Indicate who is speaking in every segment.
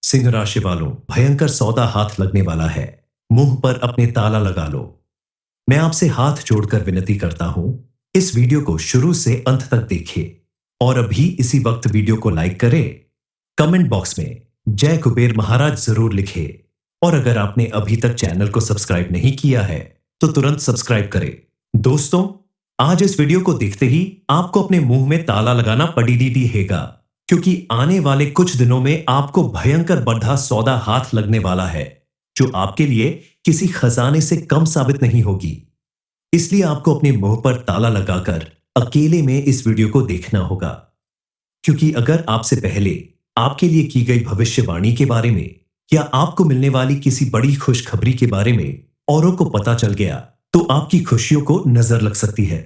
Speaker 1: सिंह राशि वालों, भयंकर सौदा हाथ लगने वाला है। मुंह पर अपने ताला लगा लो। मैं आपसे हाथ जोड़कर विनती करता हूं, इस वीडियो को शुरू से अंत तक देखिए और अभी इसी वक्त वीडियो को लाइक करें। कमेंट बॉक्स में जय कुबेर महाराज जरूर लिखें और अगर आपने अभी तक चैनल को सब्सक्राइब नहीं किया है तो तुरंत सब्सक्राइब करें। दोस्तों, आज इस वीडियो को देखते ही आपको अपने मुंह में ताला लगाना पड़ी रहेगा, क्योंकि आने वाले कुछ दिनों में आपको भयंकर बड़ा सौदा हाथ लगने वाला है, जो आपके लिए किसी खजाने से कम साबित नहीं होगी। इसलिए आपको अपने मुंह पर ताला लगाकर अकेले में इस वीडियो को देखना होगा, क्योंकि अगर आपसे पहले आपके लिए की गई भविष्यवाणी के बारे में या आपको मिलने वाली किसी बड़ी खुशखबरी के बारे में औरों को पता चल गया तो आपकी खुशियों को नजर लग सकती है।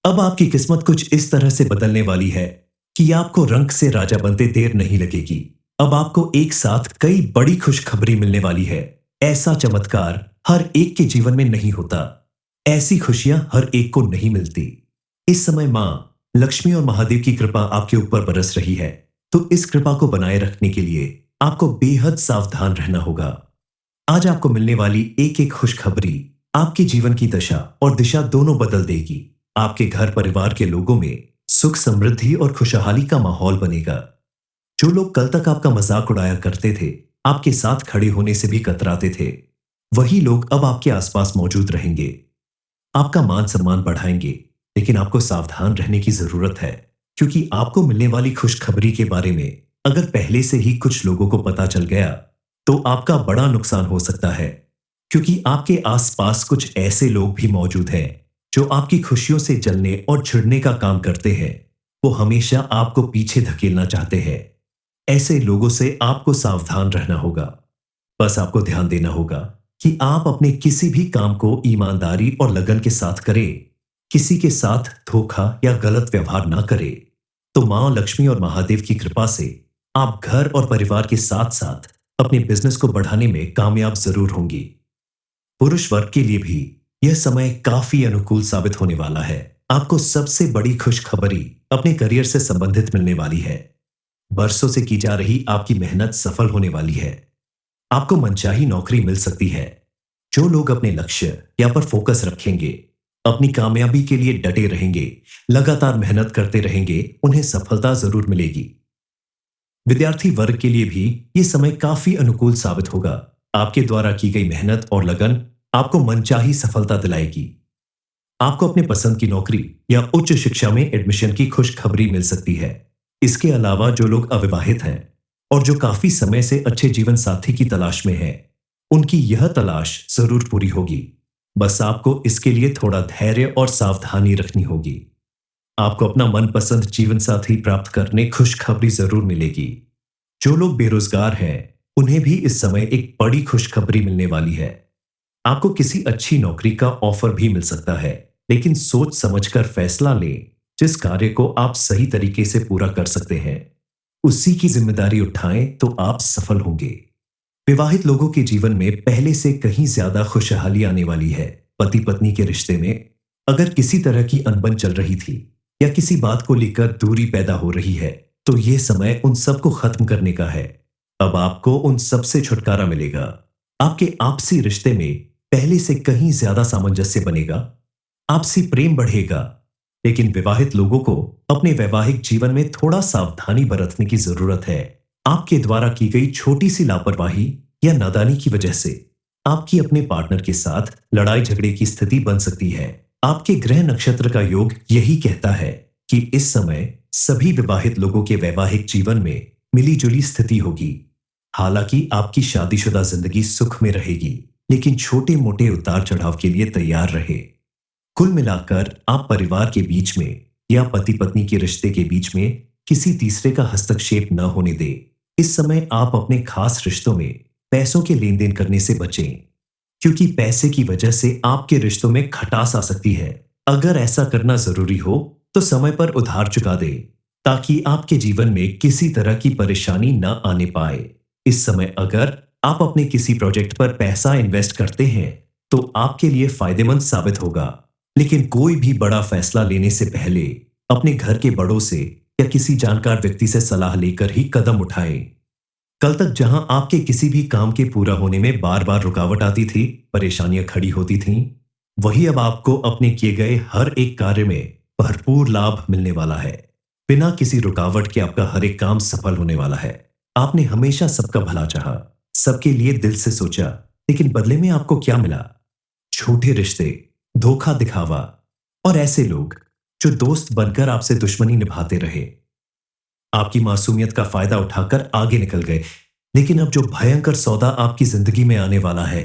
Speaker 1: अब आपकी किस्मत कुछ इस तरह से बदलने वाली है कि आपको रंग से राजा बनते देर नहीं लगेगी। अब आपको एक साथ कई बड़ी खुशखबरी मिलने वाली है। ऐसा चमत्कार हर एक के जीवन में नहीं होता, ऐसी खुशियां हर एक को नहीं मिलती। इस समय मां लक्ष्मी और महादेव की कृपा आपके ऊपर बरस रही है, तो इस कृपा को बनाए रखने के लिए आपको बेहद सावधान रहना होगा। आज आपको मिलने वाली एक एक खुशखबरी आपके जीवन की दशा और दिशा दोनों बदल देगी। आपके घर परिवार के लोगों में सुख समृद्धि और खुशहाली का माहौल बनेगा। जो लोग कल तक आपका मजाक उड़ाया करते थे, आपके साथ खड़े होने से भी कतराते थे, वही लोग अब आपके आसपास मौजूद रहेंगे, आपका मान सम्मान बढ़ाएंगे। लेकिन आपको सावधान रहने की जरूरत है, क्योंकि आपको मिलने वाली खुशखबरी के बारे में अगर पहले से ही कुछ लोगों को पता चल गया तो आपका बड़ा नुकसान हो सकता है, क्योंकि आपके आसपास कुछ ऐसे लोग भी मौजूद हैं जो आपकी खुशियों से जलने और छिड़ने का काम करते हैं। वो हमेशा आपको पीछे धकेलना चाहते हैं। ऐसे लोगों से आपको सावधान रहना होगा। बस आपको ध्यान देना होगा कि आप अपने किसी भी काम को ईमानदारी और लगन के साथ करें। किसी के साथ धोखा या गलत व्यवहार ना करें, तो मां लक्ष्मी और महादेव की कृपा से आप घर और परिवार के साथ साथ अपने बिजनेस को बढ़ाने में कामयाब जरूर होंगी। पुरुष वर्ग के लिए भी यह समय काफी अनुकूल साबित होने वाला है। आपको सबसे बड़ी खुशखबरी अपने करियर से संबंधित मिलने वाली है। बरसों से की जा रही आपकी मेहनत सफल होने वाली है। आपको मनचाही नौकरी मिल सकती है। जो लोग अपने लक्ष्य या पर फोकस रखेंगे, अपनी कामयाबी के लिए डटे रहेंगे, लगातार मेहनत करते रहेंगे, उन्हें सफलता जरूर मिलेगी। विद्यार्थी वर्ग के लिए भी यह समय काफी अनुकूल साबित होगा। आपके द्वारा की गई मेहनत और लगन आपको मनचाही सफलता दिलाएगी। आपको अपने पसंद की नौकरी या उच्च शिक्षा में एडमिशन की खुशखबरी मिल सकती है। इसके अलावा जो लोग अविवाहित हैं और जो काफी समय से अच्छे जीवन साथी की तलाश में हैं, उनकी यह तलाश जरूर पूरी होगी। बस आपको इसके लिए थोड़ा धैर्य और सावधानी रखनी होगी। आपको अपना मनपसंद जीवन साथी प्राप्त करने खुशखबरी जरूर मिलेगी। जो लोग बेरोजगार हैं, उन्हें भी इस समय एक बड़ी खुशखबरी मिलने वाली है। आपको किसी अच्छी नौकरी का ऑफर भी मिल सकता है, लेकिन सोच समझकर फैसला लें। जिस कार्य को आप सही तरीके से पूरा कर सकते हैं, उसी की जिम्मेदारी उठाएं तो आप सफल होंगे। विवाहित लोगों के जीवन में पहले से कहीं ज्यादा खुशहाली आने वाली है। पति पत्नी के रिश्ते में अगर किसी तरह की अनबन चल रही थी या किसी बात को लेकर दूरी पैदा हो रही है, तो यह समय उन सबको खत्म करने का है। अब आपको उन सब से छुटकारा मिलेगा। आपके आपसी रिश्ते में पहले से कहीं ज्यादा सामंजस्य बनेगा। आपसी प्रेम बढ़ेगा। लेकिन विवाहित लोगों को अपने वैवाहिक जीवन में थोड़ा सावधानी बरतने की जरूरत है। आपके द्वारा की गई छोटी सी लापरवाही या नादानी की वजह से आपकी अपने पार्टनर के साथ लड़ाई झगड़े की स्थिति बन सकती है। आपके ग्रह नक्षत्र का योग यही कहता है कि इस समय सभी विवाहित लोगों के वैवाहिक जीवन में मिलीजुली स्थिति होगी। हालांकि आपकी शादीशुदा जिंदगी सुख में रहेगी, लेकिन छोटे मोटे उतार चढ़ाव के लिए तैयार रहे। कुल मिलाकर आप परिवार के बीच में या पति पत्नी के रिश्ते के बीच में किसी तीसरे का हस्तक्षेप न होने दें। इस समय आप अपने खास रिश्तों में पैसों के लेन देन करने से बचें, क्योंकि पैसे की वजह से आपके रिश्तों में खटास आ सकती है। अगर ऐसा करना जरूरी हो तो समय पर उधार चुका दें, ताकि आपके जीवन में किसी तरह की परेशानी न आने पाए। इस समय अगर आप अपने किसी प्रोजेक्ट पर पैसा इन्वेस्ट करते हैं तो आपके लिए फायदेमंद साबित होगा। लेकिन कोई भी बड़ा फैसला लेने से पहले अपने घर के बड़ों से या किसी जानकार व्यक्ति से सलाह लेकर ही कदम उठाएं। कल तक जहां आपके किसी भी काम के पूरा होने में बार बार रुकावट आती थी, परेशानियां खड़ी होती थीं, वही अब आपको अपने किए गए हर एक कार्य में भरपूर लाभ मिलने वाला है। बिना किसी रुकावट के आपका हर एक काम सफल होने वाला है। आपने हमेशा सबका भला चाहा, सबके लिए दिल से सोचा, लेकिन बदले में आपको क्या मिला? छोटे रिश्ते, धोखा दिखावा और ऐसे लोग जो दोस्त बनकर आपसे दुश्मनी निभाते रहे। आपकी मासूमियत का फायदा उठाकर आगे निकल गए। लेकिन अब जो भयंकर सौदा आपकी जिंदगी में आने वाला है,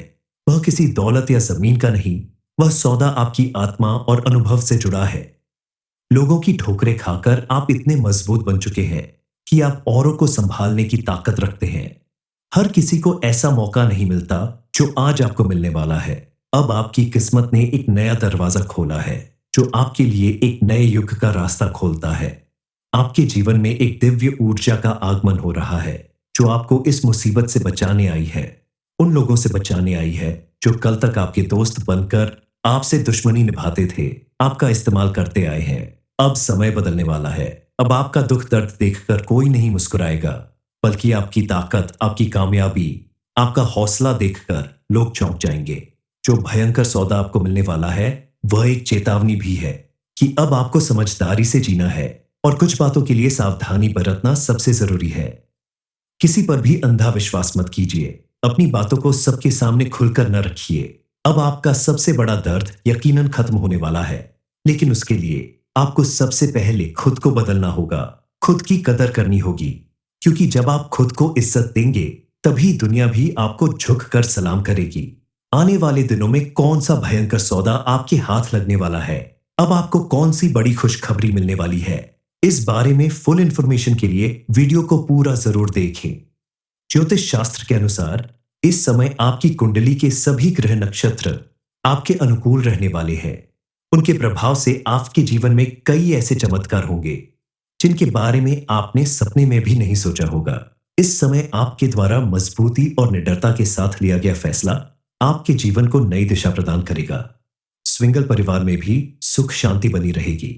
Speaker 1: वह किसी दौलत या जमीन का नहीं, वह सौदा आपकी आत्मा और अनुभव से जुड़ा है। लोगों की ठोकरें खाकर आप इतने मजबूत बन चुके हैं कि आप औरों को संभालने की ताकत रखते हैं। हर किसी को ऐसा मौका नहीं मिलता जो आज आपको मिलने वाला है। अब आपकी किस्मत ने एक नया दरवाजा खोला है जो आपके लिए एक नए युग का रास्ता खोलता है। आपके जीवन में एक दिव्य ऊर्जा का आगमन हो रहा है जो आपको इस मुसीबत से बचाने आई है, उन लोगों से बचाने आई है जो कल तक आपके दोस्त बनकर आपसे दुश्मनी निभाते थे, आपका इस्तेमाल करते आए हैं। अब समय बदलने वाला है। अब आपका दुख दर्द देखकर कोई नहीं मुस्कुराएगा, बल्कि आपकी ताकत, आपकी कामयाबी, आपका हौसला देखकर लोग चौंक जाएंगे। जो भयंकर सौदा आपको मिलने वाला है, वह एक चेतावनी भी है कि अब आपको समझदारी से जीना है और कुछ बातों के लिए सावधानी बरतना सबसे जरूरी है। किसी पर भी अंधा विश्वास मत कीजिए। अपनी बातों को सबके सामने खुलकर न रखिए। अब आपका सबसे बड़ा दर्द यकीनन खत्म होने वाला है, लेकिन उसके लिए आपको सबसे पहले खुद को बदलना होगा, खुद की कदर करनी होगी, क्योंकि जब आप खुद को इज्जत देंगे, तभी दुनिया भी आपको झुक कर सलाम करेगी। आने वाले दिनों में कौन सा भयंकर सौदा आपके हाथ लगने वाला है, अब आपको कौन सी बड़ी खुशखबरी मिलने वाली है, इस बारे में फुल इंफॉर्मेशन के लिए वीडियो को पूरा जरूर देखें। ज्योतिष शास्त्र के अनुसार इस समय आपकी कुंडली के सभी ग्रह नक्षत्र आपके अनुकूल रहने वाले हैं। उनके प्रभाव से आपके जीवन में कई ऐसे चमत्कार होंगे जिनके बारे में आपने सपने में भी नहीं सोचा होगा। इस समय आपके द्वारा मजबूती और निडरता के साथ लिया गया फैसला आपके जीवन को नई दिशा प्रदान करेगा। स्विंगल परिवार में भी सुख शांति बनी रहेगी।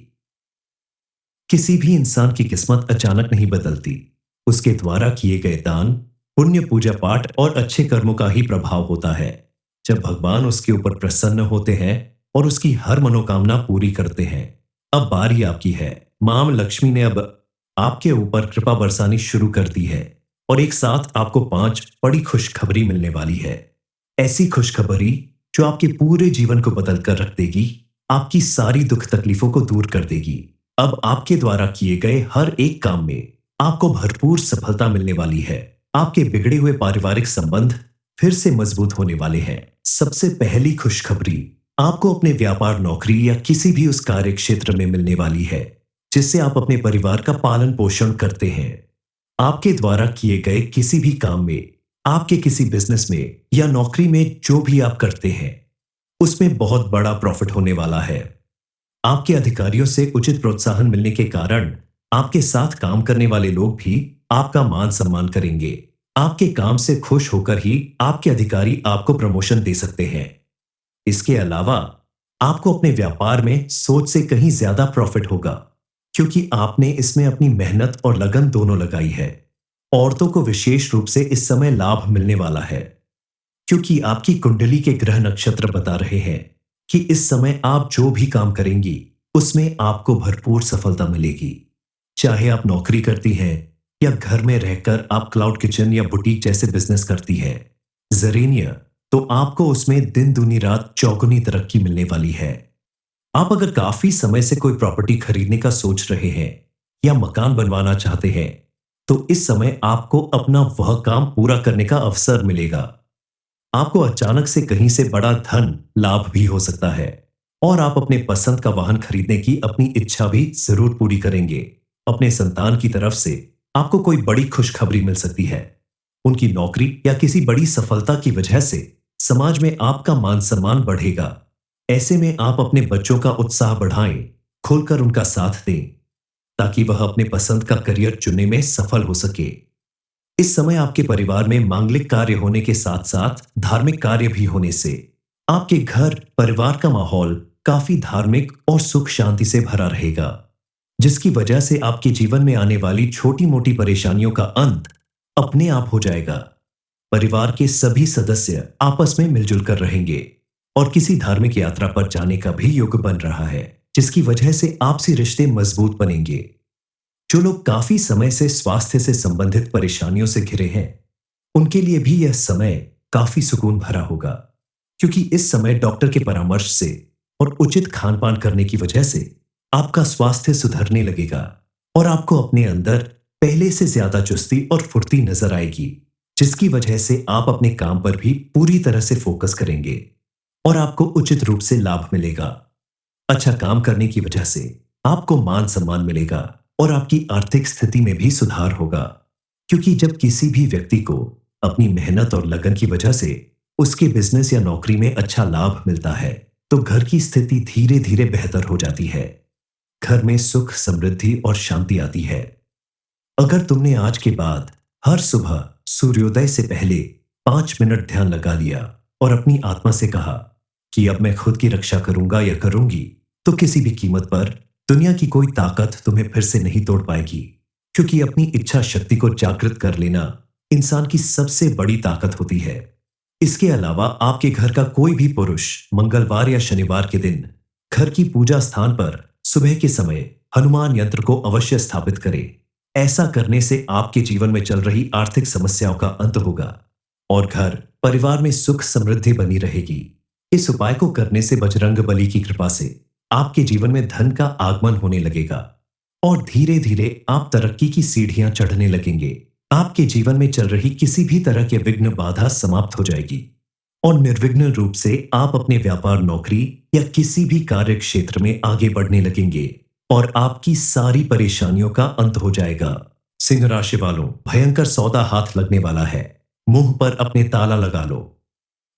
Speaker 1: किसी भी इंसान की किस्मत अचानक नहीं बदलती, उसके द्वारा किए गए दान, पुण्य, पूजा पाठ और अच्छे कर्मों का ही प्रभाव होता है। जब भगवान उसके ऊपर प्रसन्न होते हैं और उसकी हर मनोकामना पूरी करते हैं। अब बारी आपकी है। मां लक्ष्मी ने अब आपके ऊपर कृपा बरसानी शुरू कर दी है और एक साथ आपको 5 बड़ी खुशखबरी मिलने वाली है। ऐसी खुशखबरी जो आपके पूरे जीवन को बदल कर रख देगी, आपकी सारी दुख तकलीफों को दूर कर देगी। अब आपके द्वारा किए गए हर एक काम में आपको भरपूर सफलता मिलने वाली है। आपके बिगड़े हुए पारिवारिक संबंध फिर से मजबूत होने वाले हैं। सबसे पहली खुशखबरी आपको अपने व्यापार, नौकरी या किसी भी उस कार्य क्षेत्र में मिलने वाली है जिससे आप अपने परिवार का पालन पोषण करते हैं। आपके द्वारा किए गए किसी भी काम में, आपके किसी बिजनेस में या नौकरी में जो भी आप करते हैं, उसमें बहुत बड़ा प्रॉफिट होने वाला है। आपके अधिकारियों से उचित प्रोत्साहन मिलने के कारण आपके साथ काम करने वाले लोग भी आपका मान सम्मान करेंगे। आपके काम से खुश होकर ही आपके अधिकारी आपको प्रमोशन दे सकते हैं। इसके अलावा आपको अपने व्यापार में सोच से कहीं ज्यादा प्रॉफिट होगा, क्योंकि आपने इसमें अपनी मेहनत और लगन दोनों लगाई है। औरतों को विशेष रूप से इस समय लाभ मिलने वाला है, क्योंकि आपकी कुंडली के ग्रह नक्षत्र बता रहे हैं कि इस समय आप जो भी काम करेंगी उसमें आपको भरपूर सफलता मिलेगी। चाहे आप नौकरी करती हैं या घर में रहकर आप क्लाउड किचन या बुटीक जैसे बिजनेस करती हैं, जरीनिया, तो आपको उसमें दिन दूनी रात चौगुनी तरक्की मिलने वाली है। आप अगर काफी समय से कोई प्रॉपर्टी खरीदने का सोच रहे हैं या मकान बनवाना चाहते हैं, तो इस समय आपको अपना वह काम पूरा करने का अवसर मिलेगा। आपको अचानक से कहीं से बड़ा धन लाभ भी हो सकता है और आप अपने पसंद का वाहन खरीदने की अपनी इच्छा भी जरूर पूरी करेंगे। अपने संतान की तरफ से आपको कोई बड़ी खुशखबरी मिल सकती है। उनकी नौकरी या किसी बड़ी सफलता की वजह से समाज में आपका मान सम्मान बढ़ेगा। ऐसे में आप अपने बच्चों का उत्साह बढ़ाएं, खुलकर उनका साथ दें, ताकि वह अपने पसंद का करियर चुनने में सफल हो सके। इस समय आपके परिवार में मांगलिक कार्य होने के साथ साथ धार्मिक कार्य भी होने से आपके घर परिवार का माहौल काफी धार्मिक और सुख शांति से भरा रहेगा, जिसकी वजह से आपके जीवन में आने वाली छोटी मोटी परेशानियों का अंत अपने आप हो जाएगा। परिवार के सभी सदस्य आपस में मिलजुल कर रहेंगे और किसी धार्मिक यात्रा पर जाने का भी योग बन रहा है, जिसकी वजह से आपसी रिश्ते मजबूत बनेंगे। जो लोग काफी समय से स्वास्थ्य से संबंधित परेशानियों से घिरे हैं, उनके लिए भी यह समय काफी सुकून भरा होगा, क्योंकि इस समय डॉक्टर के परामर्श से और उचित खान पान करने की वजह से आपका स्वास्थ्य सुधरने लगेगा और आपको अपने अंदर पहले से ज्यादा चुस्ती और फुर्ती नजर आएगी, जिसकी वजह से आप अपने काम पर भी पूरी तरह से फोकस करेंगे और आपको उचित रूप से लाभ मिलेगा। अच्छा काम करने की वजह से आपको मान सम्मान मिलेगा और आपकी आर्थिक स्थिति में भी सुधार होगा, क्योंकि जब किसी भी व्यक्ति को अपनी मेहनत और लगन की वजह से उसके बिजनेस या नौकरी में अच्छा लाभ मिलता है, तो घर की स्थिति धीरे धीरे बेहतर हो जाती है। घर में सुख, समृद्धि और शांति आती है। अगर तुमने आज के बाद हर सुबह सूर्योदय से पहले 5 मिनट ध्यान लगा लिया और अपनी आत्मा से कहा कि अब मैं खुद की रक्षा करूंगा या करूंगी, तो किसी भी कीमत पर दुनिया की कोई ताकत तुम्हें फिर से नहीं तोड़ पाएगी, क्योंकि अपनी इच्छा शक्ति को जागृत कर लेना इंसान की सबसे बड़ी ताकत होती है। इसके अलावा आपके घर का कोई भी पुरुष मंगलवार या शनिवार के दिन घर की पूजा स्थान पर सुबह के समय हनुमान यंत्र को अवश्य स्थापित करे। ऐसा करने से आपके जीवन में चल रही आर्थिक समस्याओं का अंत होगा और घर परिवार में सुख समृद्धि बनी रहेगी। इस उपाय को करने से बजरंग बली की कृपा से आपके जीवन में धन का आगमन होने लगेगा और धीरे धीरे आप तरक्की की सीढ़ियां चढ़ने लगेंगे। आपके जीवन में चल रही किसी भी तरह के विघ्न बाधा समाप्त हो जाएगी और निर्विघ्न रूप से आप अपने व्यापार, नौकरी या किसी भी कार्य क्षेत्र में आगे बढ़ने लगेंगे और आपकी सारी परेशानियों का अंत हो जाएगा। सिंह राशि वालों, भयंकर सौदा हाथ लगने वाला है। मुंह पर अपने ताला लगा लो।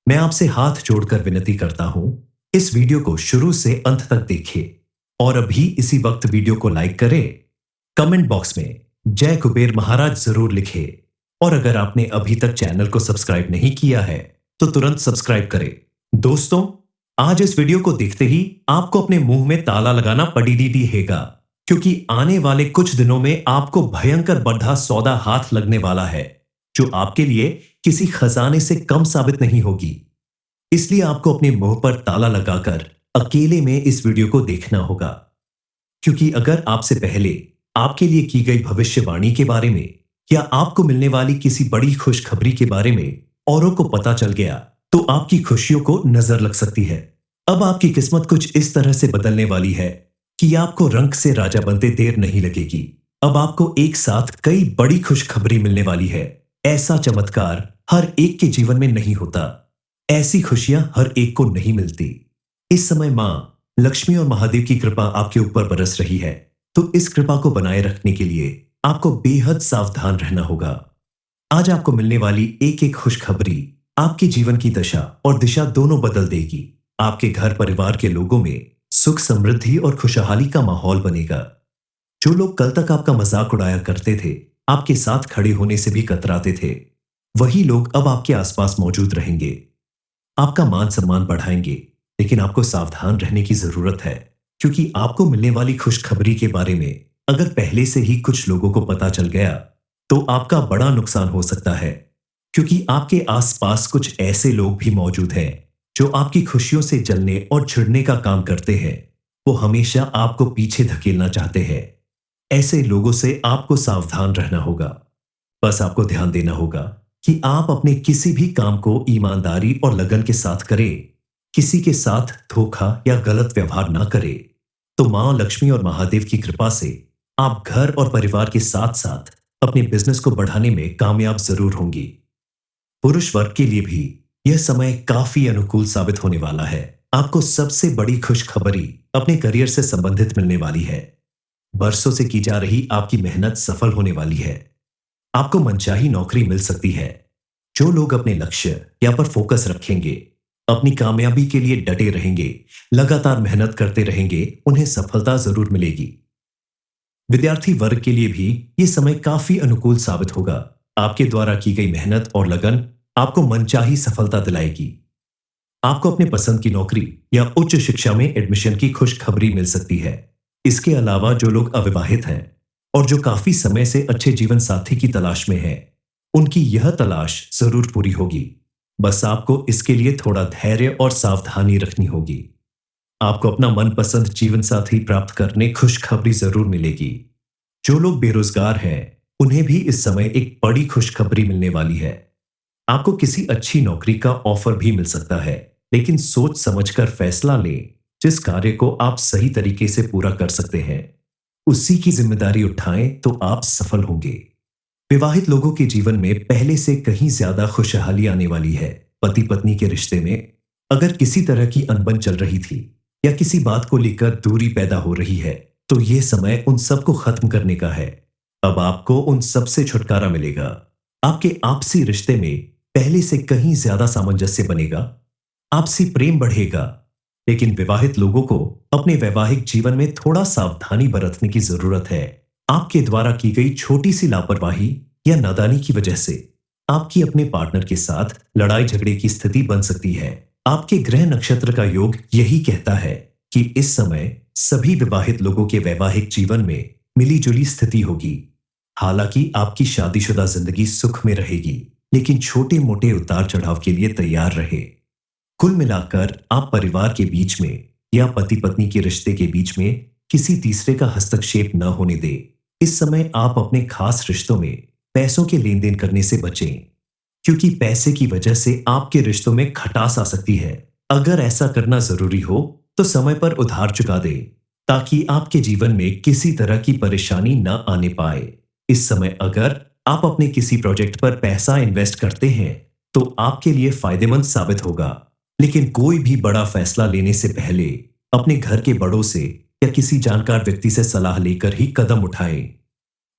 Speaker 1: मैं आपसे हाथ जोड़कर विनती करता हूं, इस वीडियो को शुरू से अंत तक देखिए और अभी इसी वक्त वीडियो को लाइक करें। कमेंट बॉक्स में जय कुबेर महाराज जरूर लिखे और अगर आपने अभी तक चैनल को सब्सक्राइब नहीं किया है तो तुरंत सब्सक्राइब करें। दोस्तों, आज इस वीडियो को देखते ही आपको अपने मुंह में ताला लगाना पड़ेगा, क्योंकि आने वाले कुछ दिनों में आपको भयंकर बड़ा सौदा हाथ लगने वाला है, जो आपके लिए किसी खजाने से कम साबित नहीं होगी। इसलिए आपको अपने मुंह पर ताला लगाकर अकेले में इस वीडियो को देखना होगा, क्योंकि अगर आपसे पहले आपके लिए की गई भविष्यवाणी के बारे में या आपको मिलने वाली किसी बड़ी खुशखबरी के बारे में औरों को पता चल गया, तो आपकी खुशियों को नजर लग सकती है। अब आपकी किस्मत कुछ इस तरह से बदलने वाली है कि आपको रंग से राजा बनते देर नहीं लगेगी। अब आपको एक साथ कई बड़ी खुशखबरी मिलने वाली है। ऐसा चमत्कार हर एक के जीवन में नहीं होता। ऐसी खुशियां हर एक को नहीं मिलती। इस समय मां लक्ष्मी और महादेव की कृपा आपके ऊपर बरस रही है, तो इस कृपा को बनाए रखने के लिए आपको बेहद सावधान रहना होगा। आज आपको मिलने वाली एक एक खुशखबरी आपके जीवन की दशा और दिशा दोनों बदल देगी। आपके घर परिवार के लोगों में सुख, समृद्धि और खुशहाली का माहौल बनेगा। जो लोग कल तक आपका मजाक उड़ाया करते थे, आपके साथ खड़े होने से भी कतराते थे, वही लोग अब आपके आसपास मौजूद रहेंगे। आपका मान सम्मान बढ़ाएंगे, लेकिन आपको सावधान रहने की जरूरत है, क्योंकि आपको मिलने वाली खुशखबरी के बारे में अगर पहले से ही कुछ लोगों को पता चल गया, तो आपका बड़ा नुकसान हो सकता है, क्योंकि आपके आसपास कुछ ऐसे लोग भी मौजूद हैं जो आपकी खुशियों से जलने और छिड़ने का काम करते हैं। वो हमेशा आपको पीछे धकेलना चाहते हैं। ऐसे लोगों से आपको सावधान रहना होगा। बस आपको ध्यान देना होगा कि आप अपने किसी भी काम को ईमानदारी और लगन के साथ करें। किसी के साथ धोखा या गलत व्यवहार ना करें, तो मां लक्ष्मी और महादेव की कृपा से आप घर और परिवार के साथ साथ अपने बिजनेस को बढ़ाने में कामयाब जरूर होंगी। पुरुष वर्ग के लिए भी यह समय काफी अनुकूल साबित होने वाला है। आपको सबसे बड़ी खुशखबरी अपने करियर से संबंधित मिलने वाली है। बरसों से की जा रही आपकी मेहनत सफल होने वाली है। आपको मनचाही नौकरी मिल सकती है। जो लोग अपने लक्ष्य या पर फोकस रखेंगे, अपनी कामयाबी के लिए डटे रहेंगे, लगातार मेहनत करते रहेंगे, उन्हें सफलता जरूर मिलेगी। विद्यार्थी वर्ग के लिए भी यह समय काफी अनुकूल साबित होगा। आपके द्वारा की गई मेहनत और लगन आपको मनचाही सफलता दिलाएगी। आपको अपने पसंद की नौकरी या उच्च शिक्षा में एडमिशन की खुशखबरी मिल सकती है। इसके अलावा जो लोग अविवाहित हैं और जो काफी समय से अच्छे जीवन साथी की तलाश में हैं, उनकी यह तलाश जरूर पूरी होगी। बस आपको इसके लिए थोड़ा धैर्य और सावधानी रखनी होगी। आपको अपना मनपसंद जीवन साथी प्राप्त करने खुशखबरी जरूर मिलेगी। जो लोग बेरोजगार हैं, उन्हें भी इस समय एक बड़ी खुशखबरी मिलने वाली है। आपको किसी अच्छी नौकरी का ऑफर भी मिल सकता है, लेकिन सोच समझकर फैसला लें। जिस कार्य को आप सही तरीके से पूरा कर सकते हैं, उसी की जिम्मेदारी उठाएं तो आप सफल होंगे। विवाहित लोगों के जीवन में पहले से कहीं ज्यादा खुशहाली आने वाली है। पति पत्नी के रिश्ते में अगर किसी तरह की अनबन चल रही थी या किसी बात को लेकर दूरी पैदा हो रही है, तो यह समय उन सबको खत्म करने का है। अब आपको उन सब से छुटकारा मिलेगा। आपके आपसी रिश्ते में पहले से कहीं ज्यादा सामंजस्य बनेगा। आपसी प्रेम बढ़ेगा। लेकिन विवाहित लोगों को अपने वैवाहिक जीवन में थोड़ा सावधानी बरतने की जरूरत है। आपके द्वारा की गई छोटी सी लापरवाही या नादानी की वजह से आपकी अपने पार्टनर के साथ लड़ाई झगड़े की स्थिति बन सकती है। आपके ग्रह नक्षत्र का योग यही कहता है कि इस समय सभी विवाहित लोगों के वैवाहिक जीवन में मिलीजुली स्थिति होगी। हालांकि आपकी शादीशुदा जिंदगी सुख में रहेगी, लेकिन छोटे मोटे उतार चढ़ाव के लिए तैयार रहे। कुल मिलाकर आप परिवार के बीच में या पति पत्नी के रिश्ते के बीच में किसी तीसरे का हस्तक्षेप न होने दें। इस समय आप अपने खास रिश्तों में पैसों के लेन देन करने से बचें, क्योंकि पैसे की वजह से आपके रिश्तों में खटास आ सकती है। अगर ऐसा करना जरूरी हो तो समय पर उधार चुका दें, ताकि आपके जीवन में किसी तरह की परेशानी न आने पाए। इस समय अगर आप अपने किसी प्रोजेक्ट पर पैसा इन्वेस्ट करते हैं, तो आपके लिए फायदेमंद साबित होगा। लेकिन कोई भी बड़ा फैसला लेने से पहले अपने घर के बड़ों से या किसी जानकार व्यक्ति से सलाह लेकर ही कदम उठाएं।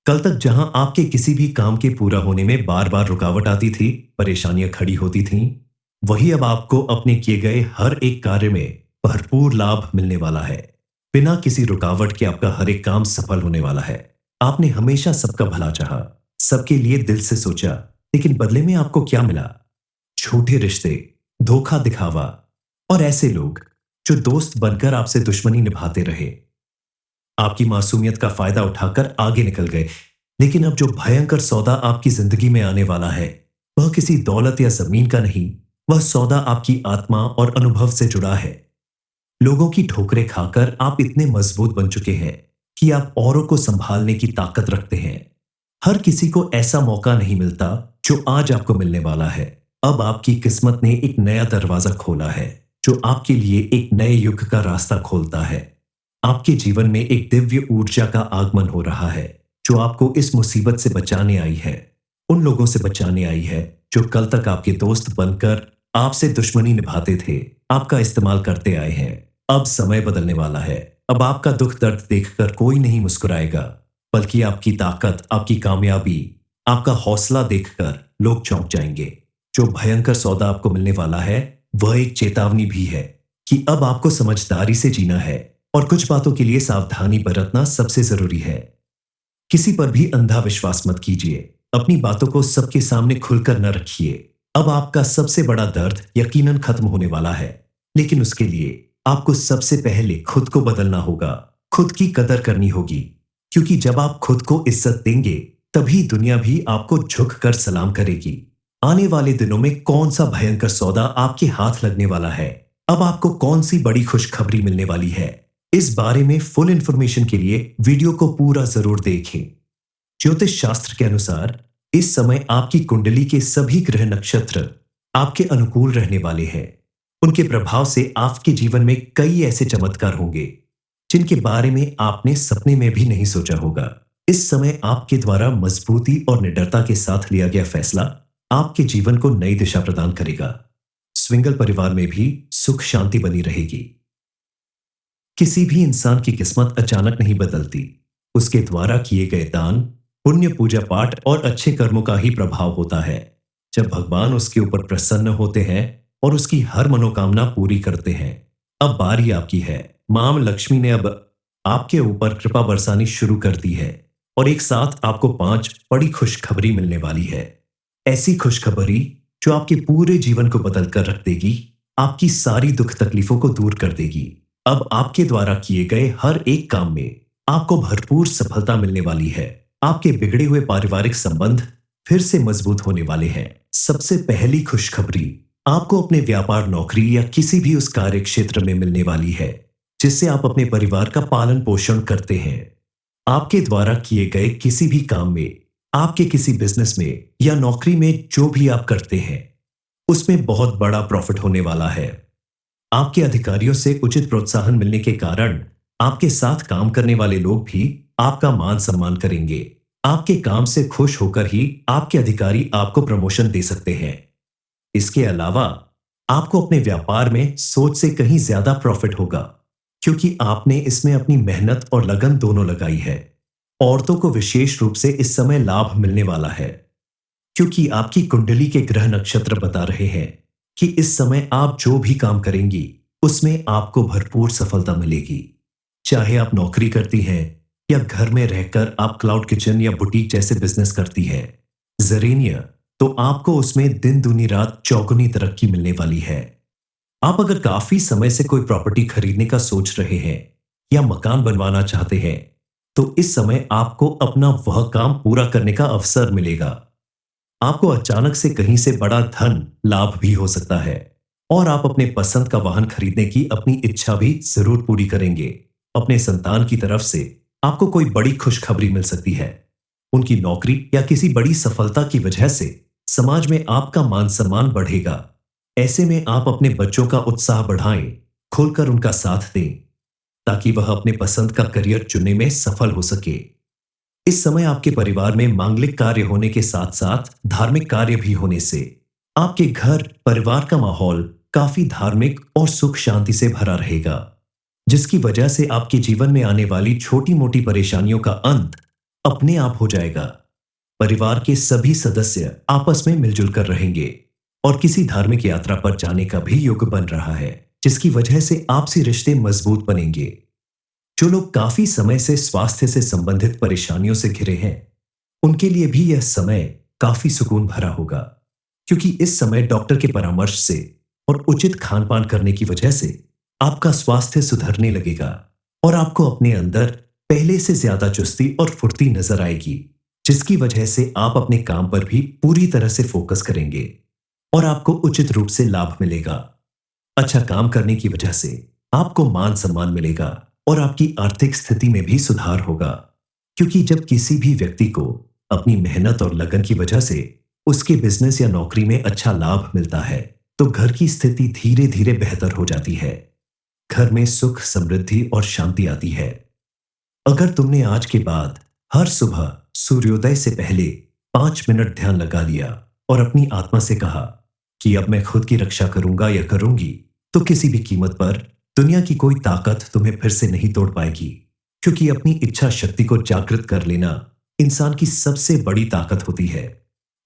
Speaker 1: कल तक जहां आपके किसी भी काम के पूरा होने में बार बार रुकावट आती थी, परेशानियां खड़ी होती थीं, वही अब आपको अपने किए गए हर एक कार्य में भरपूर लाभ मिलने वाला है। बिना किसी रुकावट के आपका हर एक काम सफल होने वाला है। आपने हमेशा सबका भला चाहा, सबके लिए दिल से सोचा, लेकिन बदले में आपको क्या मिला? झूठे रिश्ते, धोखा दिखावा और ऐसे लोग जो दोस्त बनकर आपसे दुश्मनी निभाते रहे। आपकी मासूमियत का फायदा उठाकर आगे निकल गए। लेकिन अब जो भयंकर सौदा आपकी जिंदगी में आने वाला है, वह किसी दौलत या जमीन का नहीं, वह सौदा आपकी आत्मा और अनुभव से जुड़ा है। लोगों की ठोकरें खाकर आप इतने मजबूत बन चुके हैं कि आप औरों को संभालने की ताकत रखते हैं। हर किसी को ऐसा मौका नहीं मिलता जो आज आपको मिलने वाला है। अब आपकी किस्मत ने एक नया दरवाजा खोला है, जो आपके लिए एक नए युग का रास्ता खोलता है। आपके जीवन में एक दिव्य ऊर्जा का आगमन हो रहा है, जो आपको इस मुसीबत से बचाने आई है। उन लोगों से बचाने आई है जो कल तक आपके दोस्त बनकर आपसे दुश्मनी निभाते थे, आपका इस्तेमाल करते आए हैं। अब समय बदलने वाला है। अब आपका दुख दर्द देखकर कोई नहीं मुस्कुराएगा, बल्कि आपकी ताकत, आपकी कामयाबी, आपका हौसला देखकर लोग चौंक जाएंगे। जो भयंकर सौदा आपको मिलने वाला है, वह एक चेतावनी भी है कि अब आपको समझदारी से जीना है और कुछ बातों के लिए सावधानी बरतना सबसे जरूरी है। किसी पर भी अंधा विश्वास मत कीजिए। अपनी बातों को सबके सामने खुलकर न रखिए। अब आपका सबसे बड़ा दर्द यकीनन खत्म होने वाला है, लेकिन उसके लिए आपको सबसे पहले खुद को बदलना होगा। खुद की कदर करनी होगी, क्योंकि जब आप खुद को इज्जत देंगे, तभी दुनिया भी आपको झुक कर सलाम करेगी। आने वाले दिनों में कौन सा भयंकर सौदा आपके हाथ लगने वाला है, अब आपको कौन सी बड़ी खुशखबरी मिलने वाली है, इस बारे में फुल इंफॉर्मेशन के लिए वीडियो को पूरा जरूर देखें। ज्योतिष शास्त्र के अनुसार इस समय आपकी कुंडली के सभी ग्रह नक्षत्र आपके अनुकूल रहने वाले हैं। उनके प्रभाव से आपके जीवन में कई ऐसे चमत्कार होंगे जिनके बारे में आपने सपने में भी नहीं सोचा होगा। इस समय आपके द्वारा मजबूती और निडरता के साथ लिया गया फैसला आपके जीवन को नई दिशा प्रदान करेगा। स्विंगल परिवार में भी सुख शांति बनी रहेगी। किसी भी इंसान की किस्मत अचानक नहीं बदलती। उसके द्वारा किए गए दान, पुण्य, पूजा पाठ और अच्छे कर्मों का ही प्रभाव होता है। जब भगवान उसके ऊपर प्रसन्न होते हैं और उसकी हर मनोकामना पूरी करते हैं। अब बारी आपकी है। मां लक्ष्मी ने अब आपके ऊपर कृपा बरसानी शुरू कर दी है और एक साथ आपको 5 बड़ी खुशखबरी मिलने वाली है। ऐसी खुशखबरी जो आपके पूरे जीवन को बदल कर रख देगी, आपकी सारी दुख तकलीफों को दूर कर देगी। अब आपके द्वारा किए गए हर एक काम में आपको भरपूर सफलता मिलने वाली है। आपके बिगड़े हुए पारिवारिक संबंध फिर से मजबूत होने वाले हैं। सबसे पहली खुशखबरी आपको अपने व्यापार, नौकरी या किसी भी उस कार्य क्षेत्र में मिलने वाली है जिससे आप अपने परिवार का पालन पोषण करते हैं। आपके द्वारा किए गए किसी भी काम में, आपके किसी बिजनेस में या नौकरी में जो भी आप करते हैं, उसमें बहुत बड़ा प्रॉफिट होने वाला है। आपके अधिकारियों से उचित प्रोत्साहन मिलने के कारण आपके साथ काम करने वाले लोग भी आपका मान सम्मान करेंगे। आपके काम से खुश होकर ही आपके अधिकारी आपको प्रमोशन दे सकते हैं। इसके अलावा आपको अपने व्यापार में सोच से कहीं ज्यादा प्रॉफिट होगा, क्योंकि आपने इसमें अपनी मेहनत और लगन दोनों लगाई है। औरतों को विशेष रूप से इस समय लाभ मिलने वाला है, क्योंकि आपकी कुंडली के ग्रह नक्षत्र बता रहे हैं कि इस समय आप जो भी काम करेंगी उसमें आपको भरपूर सफलता मिलेगी। चाहे आप नौकरी करती हैं या घर में रहकर आप क्लाउड किचन या बुटीक जैसे बिजनेस करती हैं, जरेनिया, तो आपको उसमें दिन दूनी रात चौगुनी तरक्की मिलने वाली है। आप अगर काफी समय से कोई प्रॉपर्टी खरीदने का सोच रहे हैं या मकान बनवाना चाहते हैं, तो इस समय आपको अपना वह काम पूरा करने का अवसर मिलेगा। आपको अचानक से कहीं से बड़ा धन लाभ भी हो सकता है और आप अपने पसंद का वाहन खरीदने की अपनी इच्छा भी जरूर पूरी करेंगे। अपने संतान की तरफ से आपको कोई बड़ी खुशखबरी मिल सकती है। उनकी नौकरी या किसी बड़ी सफलता की वजह से समाज में आपका मान सम्मान बढ़ेगा। ऐसे में आप अपने बच्चों का उत्साह बढ़ाएं, खुलकर उनका साथ दें, ताकि वह अपने पसंद का करियर चुनने में सफल हो सके। इस समय आपके परिवार में मांगलिक कार्य होने के साथ साथ धार्मिक कार्य भी होने से आपके घर परिवार का माहौल काफी धार्मिक और सुख शांति से भरा रहेगा, जिसकी वजह से आपके जीवन में आने वाली छोटी मोटी परेशानियों का अंत अपने आप हो जाएगा। परिवार के सभी सदस्य आपस में मिलजुल कर रहेंगे और किसी धार्मिक यात्रा पर जाने का भी योग बन रहा है, जिसकी वजह से आपसी रिश्ते मजबूत बनेंगे। जो लोग काफी समय से स्वास्थ्य से संबंधित परेशानियों से घिरे हैं, उनके लिए भी यह समय काफी सुकून भरा होगा, क्योंकि इस समय डॉक्टर के परामर्श से और उचित खान पान करने की वजह से आपका स्वास्थ्य सुधरने लगेगा और आपको अपने अंदर पहले से ज्यादा चुस्ती और फुर्ती नजर आएगी, जिसकी वजह से आप अपने काम पर भी पूरी तरह से फोकस करेंगे और आपको उचित रूप से लाभ मिलेगा। अच्छा काम करने की वजह से आपको मान सम्मान मिलेगा और आपकी आर्थिक स्थिति में भी सुधार होगा, क्योंकि जब किसी भी व्यक्ति को अपनी मेहनत और लगन की वजह से उसके बिजनेस या नौकरी में अच्छा लाभ मिलता है, तो घर की स्थिति धीरे धीरे बेहतर हो जाती है। घर में सुख, समृद्धि और शांति आती है। अगर तुमने आज के बाद हर सुबह सूर्योदय से पहले 5 मिनट ध्यान लगा लिया और अपनी आत्मा से कहा कि अब मैं खुद की रक्षा करूंगा या करूंगी, तो किसी भी कीमत पर दुनिया की कोई ताकत तुम्हें फिर से नहीं तोड़ पाएगी, क्योंकि अपनी इच्छा शक्ति को जागृत कर लेना इंसान की सबसे बड़ी ताकत होती है।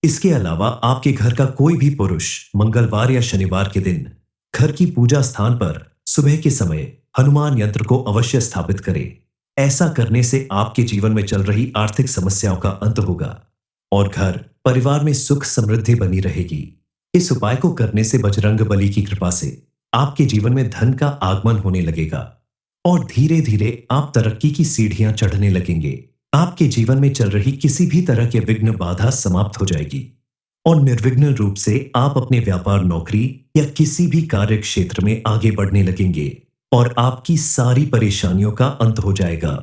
Speaker 1: इसके अलावा आपके घर का कोई भी पुरुष मंगलवार या शनिवार के दिन घर की पूजा स्थान पर सुबह के समय हनुमान यंत्र को अवश्य स्थापित करे। ऐसा करने से आपके जीवन में चल रही आर्थिक समस्याओं का अंत होगा और घर परिवार में सुख समृद्धि बनी रहेगी। इस उपाय को करने से बजरंगबली की कृपा से आपके जीवन में धन का आगमन होने लगेगा और धीरे धीरे आप तरक्की की सीढ़ियां चढ़ने लगेंगे। आपके जीवन में चल रही किसी भी तरह के विघ्न बाधा समाप्त हो जाएगी और निर्विघ्न रूप से आप अपने व्यापार, नौकरी या किसी भी कार्य क्षेत्र में आगे बढ़ने लगेंगे और आपकी सारी परेशानियों का अंत हो जाएगा।